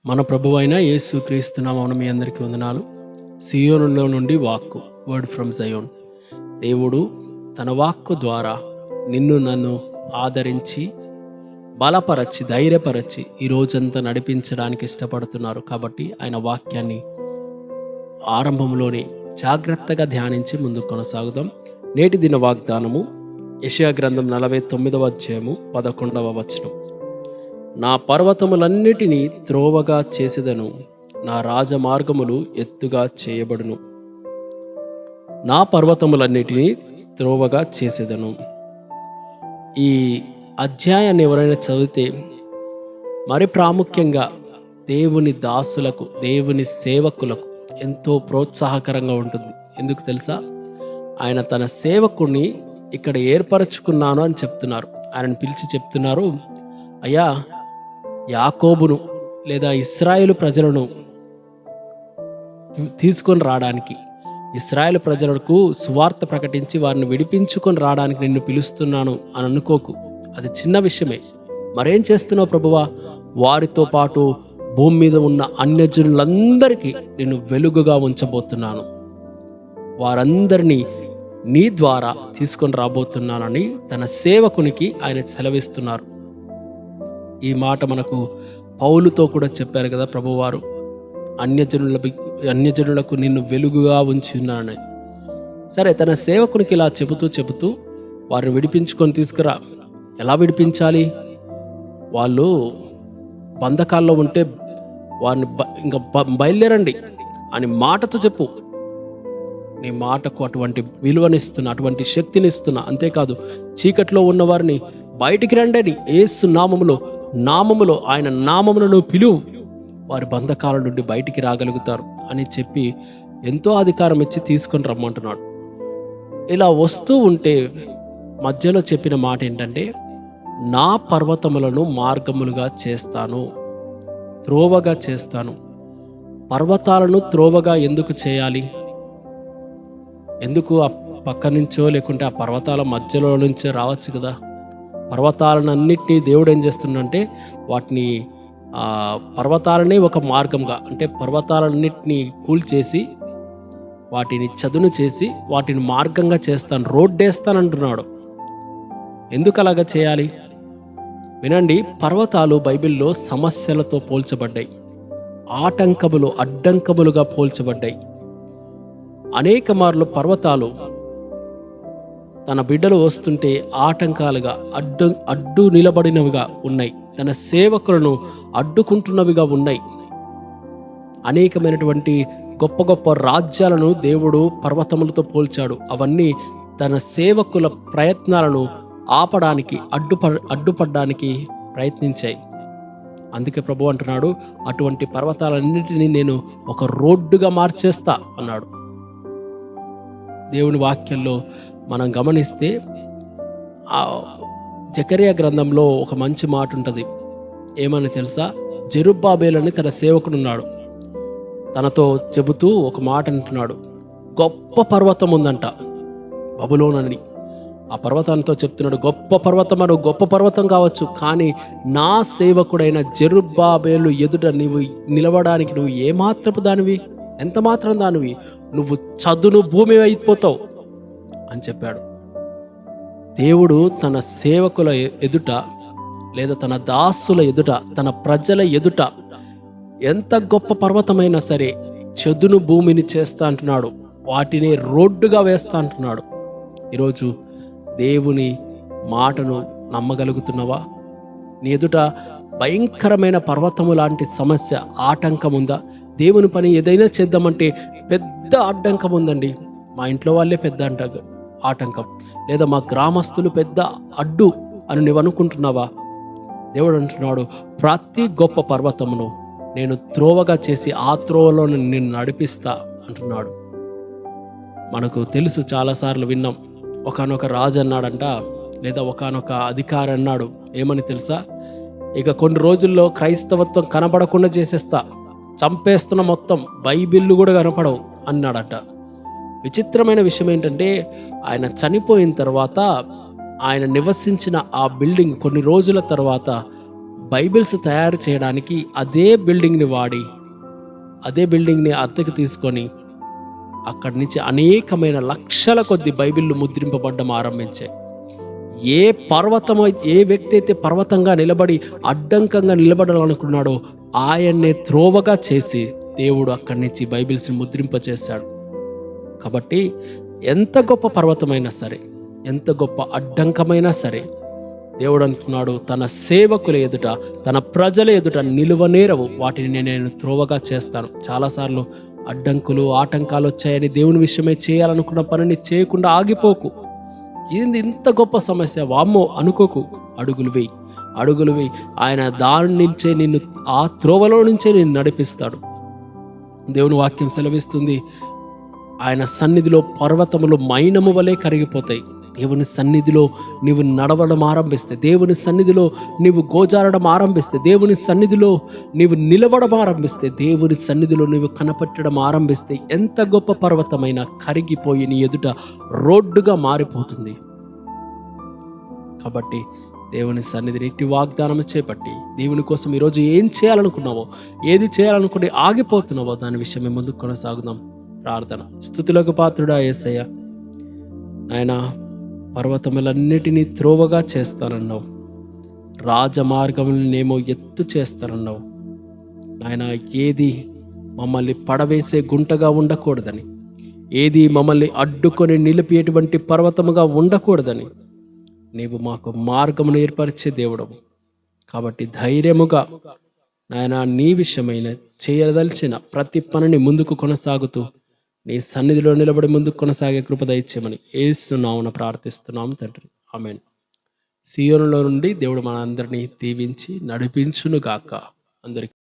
మన ప్రభువైన యేసు క్రీస్తు నామమున మీ అందరికీ వందనాలు. సియోనులో నుండి వాక్కు, వర్డ్ ఫ్రమ్ జయోన్. దేవుడు తన వాక్కు ద్వారా నిన్ను నన్ను ఆదరించి బలపరచి ధైర్యపరచి ఈ రోజంతా నడిపించడానికి ఇష్టపడుతున్నారు. కాబట్టి ఆయన వాక్యాన్ని ఆరంభంలోనే జాగ్రత్తగా ధ్యానించి ముందుకు కొనసాగుదాం. నేటి దిన వాగ్దానము యెషయా గ్రంథం 49వ అధ్యాయము 11వ వచనం. నా పర్వతములన్నిటినీ త్రోవగా చేసేదను, నా రాజమార్గములు ఎత్తుగా చేయబడును. నా పర్వతములన్నిటినీ త్రోవగా చేసేదను. ఈ అధ్యాయాన్ని ఎవరైనా చదివితే మరి ప్రాముఖ్యంగా దేవుని దాసులకు, దేవుని సేవకులకు ఎంతో ప్రోత్సాహకరంగా ఉంటుంది. ఎందుకు తెలుసా? ఆయన తన సేవకుని ఇక్కడ ఏర్పరచుకున్నాను అని చెప్తున్నారు. ఆయనను పిలిచి చెప్తున్నారు, అయ్యా, యాకోబును లేదా ఇశ్రాయేలు ప్రజలను తీసుకొని రావడానికి, ఇశ్రాయేలు ప్రజలకు సువార్త ప్రకటించి వారిని విడిపించుకొని రావడానికి నిన్ను పిలుస్తున్నాను అని అనుకోకు. అది చిన్న విషయమే. మరేం చేస్తున్నావు ప్రభువా? వారితో పాటు భూమి మీద ఉన్న అన్యజనులందరికీ నిన్ను వెలుగుగా ఉంచబోతున్నాను, వారందరినీ నీ ద్వారా తీసుకొని రాబోతున్నానని తన సేవకునికి ఆయన సెలవిస్తున్నారు. ఈ మాట మనకు పౌలుతో కూడా చెప్పారు కదా ప్రభువారు, అన్యజనులకు నిన్ను వెలుగుగా ఉంచి ఉన్నానని. సరే, తన సేవకునికి ఇలా చెబుతూ వారిని విడిపించుకొని తీసుకురా. ఎలా విడిపించాలి? వాళ్ళు బంధకాల్లో ఉంటే వారిని ఇంకా బయలుదేరండి అని మాటతో చెప్పు. నీ మాటకు అటువంటి విలువనిస్తున్నా, అటువంటి శక్తిని ఇస్తున్నా. అంతేకాదు, చీకట్లో ఉన్న వారిని బయటికి రండి అని యేసు నామములో ఆయన నామములను పిలువు, వారి బంధకాల నుండి బయటికి రాగలుగుతారు అని చెప్పి ఎంతో అధికారం ఇచ్చి తీసుకొని రమ్మంటున్నాడు. ఇలా వస్తూ ఉంటే మధ్యలో చెప్పిన మాట ఏంటంటే, నా పర్వతములను మార్గములుగా చేస్తాను, త్రోవగా చేస్తాను. పర్వతాలను త్రోవగా ఎందుకు చేయాలి? ఎందుకు ఆ పక్క నుంచో లేకుంటే ఆ పర్వతాల మధ్యలో నుంచో రావచ్చు కదా. పర్వతాలన్నింటినీ దేవుడు ఏం చేస్తున్నాడంటే వాటిని పర్వతాలనే ఒక మార్గంగా, అంటే పర్వతాలన్నింటినీ కూల్చేసి వాటిని చదును చేసి వాటిని మార్గంగా చేస్తాను, రోడ్డేస్తానంటున్నాడు. ఎందుకు అలాగా చేయాలి? వినండి, పర్వతాలు బైబిల్లో సమస్యలతో పోల్చబడ్డాయి, ఆటంకములు అడ్డంకములుగా పోల్చబడ్డాయి. అనేక మార్లు పర్వతాలు తన బిడ్డలు వస్తుంటే ఆటంకాలుగా అడ్డు నిలబడినవిగా ఉన్నాయి, తన సేవకులను అడ్డుకుంటున్నవిగా ఉన్నాయి. అనేకమైనటువంటి గొప్ప గొప్ప రాజ్యాలను దేవుడు పర్వతములతో పోల్చాడు. అవన్నీ తన సేవకుల ప్రయత్నాలను ఆపడానికి, అడ్డుపడడానికి ప్రయత్నించాయి. అందుకే ప్రభు అంటున్నాడు, అటువంటి పర్వతాలన్నింటినీ నేను ఒక రోడ్డుగా మార్చేస్తా అన్నాడు. దేవుని వాక్యంలో మనం గమనిస్తే జకర్యా గ్రంథంలో ఒక మంచి మాట ఉంటుంది. ఏమని తెలుసా? జెరుబ్బాబేలు అని తన సేవకుడున్నాడు. తనతో చెబుతూ ఒక మాట అంటున్నాడు, గొప్ప పర్వతం ఉందంట బబులోన్ అని. ఆ పర్వతంతో చెప్తున్నాడు, గొప్ప పర్వతం, అను గొప్ప పర్వతం కావచ్చు, కానీ నా సేవకుడైన జెరుబ్బాబేలు ఎదుట నీవు నిలవడానికి నువ్వు ఏమాత్రపు దానివి, ఎంత మాత్రం దానివి, నువ్వు చదును భూమి అయిపోతావు అని చెప్పాడు. దేవుడు తన సేవకుల ఎదుట లేదా తన దాసుల ఎదుట, తన ప్రజల ఎదుట ఎంత గొప్ప పర్వతమైనా సరే చదును భూమిని చేస్తా అంటున్నాడు, వాటిని రోడ్డుగా వేస్తా అంటున్నాడు. ఈరోజు దేవుని మాటను నమ్మగలుగుతున్నావా? నీ ఎదుట భయంకరమైన పర్వతము లాంటి సమస్య, ఆటంకం ఉందా? దేవుని పని ఏదైనా చేద్దామంటే పెద్ద అడ్డంకం ఉందండి. మా ఇంట్లో వాళ్ళే పెద్ద ఆటంకం, లేదా మా గ్రామస్తులు పెద్ద అడ్డు అని నువ్వు అనుకుంటున్నావా? దేవుడు అంటున్నాడు, ప్రతి గొప్ప పర్వతమును నేను త్రోవగా చేసి ఆ త్రోవలో నిన్ను నడిపిస్తా అంటున్నాడు. మనకు తెలుసు, చాలాసార్లు విన్నాం. ఒకానొక రాజు అన్నాడంట, లేదా ఒకానొక అధికారి అన్నాడు, ఏమని తెలుసా? ఇక కొన్ని రోజుల్లో క్రైస్తవత్వం కనబడకుండా చేసేస్తా, చంపేస్తున్న, మొత్తం బైబిళ్ళు కూడా కనపడవు అన్నాడట. విచిత్రమైన విషయం ఏంటంటే, ఆయన చనిపోయిన తర్వాత ఆయన నివసించిన ఆ బిల్డింగ్ కొన్ని రోజుల తర్వాత బైబిల్స్ తయారు చేయడానికి అదే బిల్డింగ్ని వాడి, అదే బిల్డింగ్ని అద్దెకు తీసుకొని అక్కడి నుంచి అనేకమైన లక్షల కొద్ది బైబిళ్ళు ముద్రింపబడ్డం ఆరంభించాయి. ఏ పర్వతం ఏ వ్యక్తి అయితే పర్వతంగా నిలబడి అడ్డంకంగా నిలబడాలనుకున్నాడో ఆయన్నే త్రోవగా చేసి దేవుడు అక్కడి నుంచి బైబిల్స్ని ముద్రింపచేశాడు. కాబట్టి ఎంత గొప్ప పర్వతమైనా సరే, ఎంత గొప్ప అడ్డంకమైనా సరే, దేవుడు అంటున్నాడు తన సేవకుల ఎదుట, తన ప్రజల ఎదుట నిలువనేరవు వాటిని నేను త్రోవగా చేస్తాను. చాలాసార్లు అడ్డంకులు ఆటంకాలు వచ్చాయని దేవుని విషయమే చేయాలనుకున్న పనిని చేయకుండా ఆగిపోకు. ఏంది ఇంత గొప్ప సమస్య, వామ్మో అనుకోకు. అడుగులు వేయి. ఆయన దాని నుంచే నిన్ను, ఆ త్రోవలో నుంచే నిన్ను నడిపిస్తాడు. దేవుని వాక్యం సెలవిస్తుంది, ఆయన సన్నిధిలో పర్వతములు మైనము వలె కరిగిపోతాయి. దేవుని సన్నిధిలో నీవు నడవడం ఆరంభిస్తే, దేవుని సన్నిధిలో నీవు గోజారడం ఆరంభిస్తే, దేవుని సన్నిధిలో నీవు నిలవడం ఆరంభిస్తే, దేవుని సన్నిధిలో నీవు కనపట్టడం ఆరంభిస్తే ఎంత గొప్ప పర్వతమైనా కరిగిపోయి నీ ఎదుట రోడ్డుగా మారిపోతుంది. కాబట్టి దేవుని సన్నిధిని ఇట్టి వాగ్దానం చేపట్టి దేవుని కోసం ఈరోజు ఏం చేయాలనుకున్నావో, ఏది చేయాలనుకుని ఆగిపోతున్నావో దాని విషయమే ముందుకు కొనసాగుదాం. ప్రార్థన. స్తుతులకు పాత్రుడా యేసయ్య, ఆయన పర్వతములన్నిటినీ త్రోవగా చేస్తానన్నావు, రాజమార్గములనేమో ఎత్తు చేస్తానన్నావు. ఆయన ఏది మమ్మల్ని పడవేసే గుంటగా ఉండకూడదని, ఏది మమ్మల్ని అడ్డుకొని నిలిపేటువంటి పర్వతముగా ఉండకూడదని నీవు మాకు మార్గమును ఏర్పరిచే దేవుడవు. కాబట్టి ధైర్యముగా నాయన నీ విషయమైన చేయదలిచిన ప్రతి పనిని ముందుకు కొనసాగుతూ నీ సన్నిధిలో నిలబడి ముందుకు కొనసాగే కృప దయచేయమని యేసు నామమున ప్రార్థిస్తున్నాము తండ్రి. ఆమేన్. సీయోనులో నుండి దేవుడు మన అందరినీ దీవించి నడిపించును గాక. అందరికీ